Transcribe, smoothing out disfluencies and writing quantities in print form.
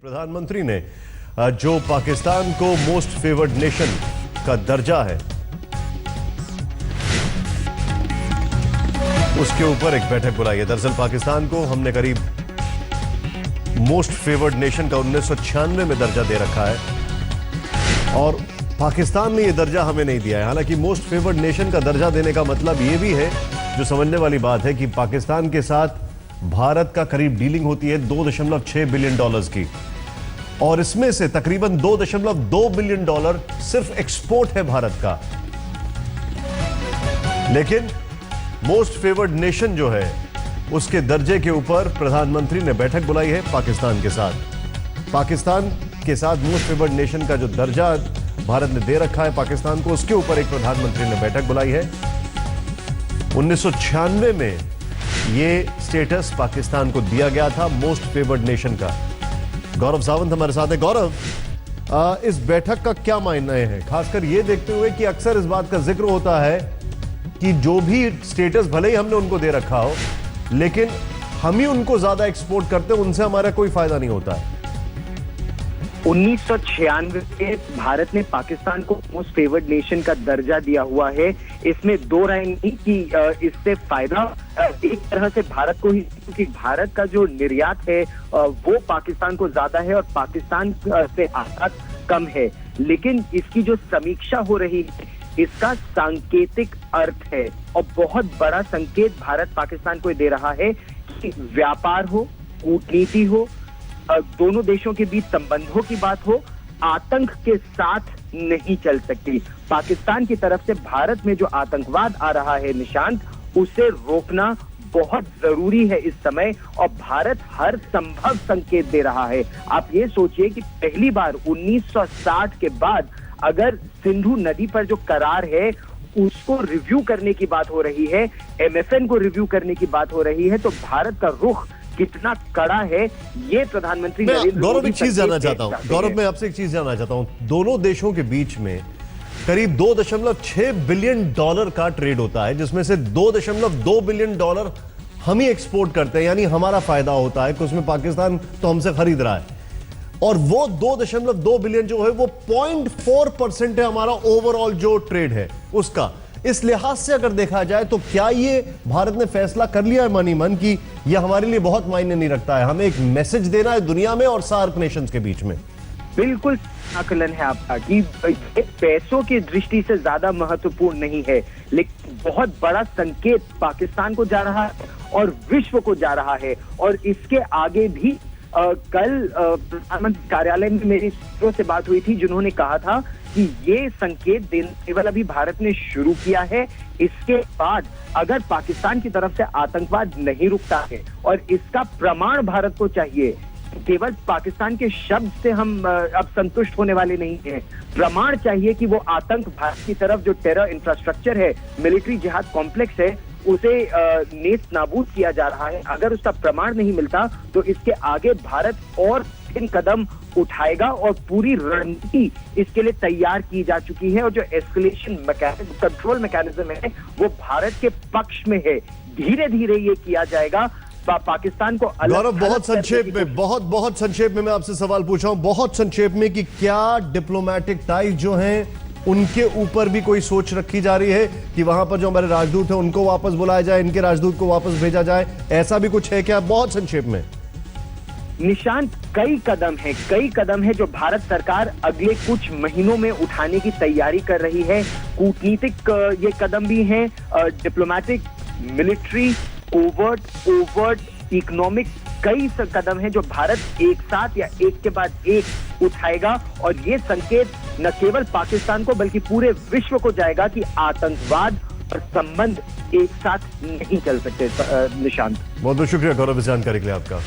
प्रधानमंत्री ने जो पाकिस्तान को मोस्ट फेवर्ड नेशन का दर्जा है उसके ऊपर एक बैठक बुलाई है। दरअसल पाकिस्तान को हमने करीब मोस्ट फेवर्ड नेशन का 1996 में दर्जा दे रखा है और पाकिस्तान ने यह दर्जा हमें नहीं दिया है। हालांकि मोस्ट फेवर्ड नेशन का दर्जा देने का मतलब यह भी है, जो समझने वाली बात है, कि पाकिस्तान के साथ भारत का करीब डीलिंग होती है 2.6 बिलियन डॉलर्स की और इसमें से तकरीबन 2.2 बिलियन डॉलर सिर्फ एक्सपोर्ट है भारत का। लेकिन मोस्ट फेवर्ड नेशन जो है उसके दर्जे के ऊपर प्रधानमंत्री ने बैठक बुलाई है पाकिस्तान के साथ। पाकिस्तान के साथ मोस्ट फेवर्ड नेशन का जो दर्जा भारत ने दे रखा है पाकिस्तान को, उसके ऊपर एक प्रधानमंत्री ने बैठक बुलाई है। 1996 में यह स्टेटस पाकिस्तान को दिया गया था मोस्ट फेवर्ड नेशन का। गौरव सावंत हमारे साथ है। गौरव, इस बैठक का क्या मायने है, खासकर यह देखते हुए कि अक्सर इस बात का जिक्र होता है कि जो भी स्टेटस भले ही हमने उनको दे रखा हो, लेकिन हम ही उनको ज्यादा एक्सपोर्ट करते हैं, उनसे हमारा कोई फायदा नहीं होता है। 1996 में भारत ने पाकिस्तान को मोस्ट फेवर्ड नेशन का दर्जा दिया हुआ है। इसमें दो राय नहीं कि इससे फायदा एक तरह से भारत को ही, क्योंकि भारत का जो निर्यात है वो पाकिस्तान को ज्यादा है और पाकिस्तान से आयात कम है। लेकिन इसकी जो समीक्षा हो रही है इसका सांकेतिक अर्थ है और बहुत बड़ा संकेत भारत पाकिस्तान को दे रहा है कि व्यापार हो, कूटनीति हो, दोनों देशों के बीच संबंधों की बात हो, आतंक के साथ नहीं चल सकती। पाकिस्तान की तरफ से भारत में जो आतंकवाद आ रहा है निशांत, उसे रोकना बहुत जरूरी है इस समय और भारत हर संभव संकेत दे रहा है। आप ये सोचिए कि पहली बार 1960 के बाद अगर सिंधु नदी पर जो करार है उसको रिव्यू करने की बात हो रही है, MFN को रिव्यू करने की बात हो रही है, तो भारत का रुख कितना कड़ा है ये प्रधानमंत्री नरेंद्र मोदी। गौरव, एक चीज जानना चाहता हूं। गौरव, मैं आपसे एक चीज जानना चाहता हूं। दोनों देशों के बीच में करीब 2.6 बिलियन डॉलर का ट्रेड होता है, जिसमें से 2.2 बिलियन डॉलर हम ही एक्सपोर्ट करते हैं, यानी हमारा फायदा होता है कि उसमें पाकिस्तान तो हमसे खरीद रहा है और वो 2.2 बिलियन जो है वो 0.4% है हमारा ओवरऑल जो ट्रेड है उसका। इस लिहाज से अगर देखा जाए तो क्या ये भारत ने फैसला कर लिया है मन ही मन कि यह हमारे लिए बहुत मायने नहीं रखता है, हमें एक मैसेज देना है दुनिया में और सार्क नेशंस के बीच में? बिल्कुल आकलन है आपका कि पैसों की दृष्टि से ज्यादा महत्वपूर्ण नहीं है, लेकिन बहुत बड़ा संकेत पाकिस्तान को जा रहा है और विश्व को जा रहा है। और इसके आगे भी कल प्रधानमंत्री कार्यालय में मेरी सूत्रों से बात हुई थी, जिन्होंने कहा था कि ये संकेत देना केवल अभी भारत ने शुरू किया है। इसके बाद अगर पाकिस्तान की तरफ से आतंकवाद नहीं रुकता है और इसका प्रमाण भारत को चाहिए, केवल पाकिस्तान के शब्द से हम अब संतुष्ट होने वाले नहीं हैं। प्रमाण चाहिए कि वो आतंक भारत की तरफ जो टेरर इंफ्रास्ट्रक्चर है, मिलिट्री जिहाद कॉम्प्लेक्स है, उसे नेस्त नाबूद किया जा रहा है। अगर उसका प्रमाण नहीं मिलता तो इसके आगे भारत और इन कदम उठाएगा और पूरी रणनीति इसके लिए तैयार की जा चुकी है और जो एस्केलेशन मैकेनिज्म, कंट्रोल मैकेनिज्म है, वो भारत के पक्ष में है। धीरे धीरे ये किया जाएगा। पाकिस्तान को गौरव, बहुत संक्षेप में, बहुत संक्षेप में मैं आपसे सवाल पूछ रहा हूं, बहुत संक्षेप में, कि क्या डिप्लोमेटिक टाइज जो हैं उनके ऊपर भी कोई सोच रखी जा रही है कि वहां पर जो हमारे राजदूत हैं उनको वापस बुलाया जाए, इनके राजदूत को वापस भेजा जाए, ऐसा भी कुछ है क्या? बहुत संक्षेप में। निशांत, कई कदम है जो भारत सरकार अगले कुछ महीनों में उठाने की तैयारी कर रही है। कूटनीतिक ये कदम भी हैं, डिप्लोमेटिक, मिलिट्री, ओवर्ट, इकोनॉमिक, कई कदम हैं जो भारत एक साथ या एक के बाद एक उठाएगा और ये संकेत न केवल पाकिस्तान को बल्कि पूरे विश्व को जाएगा कि आतंकवाद और संबंध एक साथ नहीं चल सकते। निशांत, बहुत बहुत शुक्रिया गौरव इस जानकारी के लिए आपका।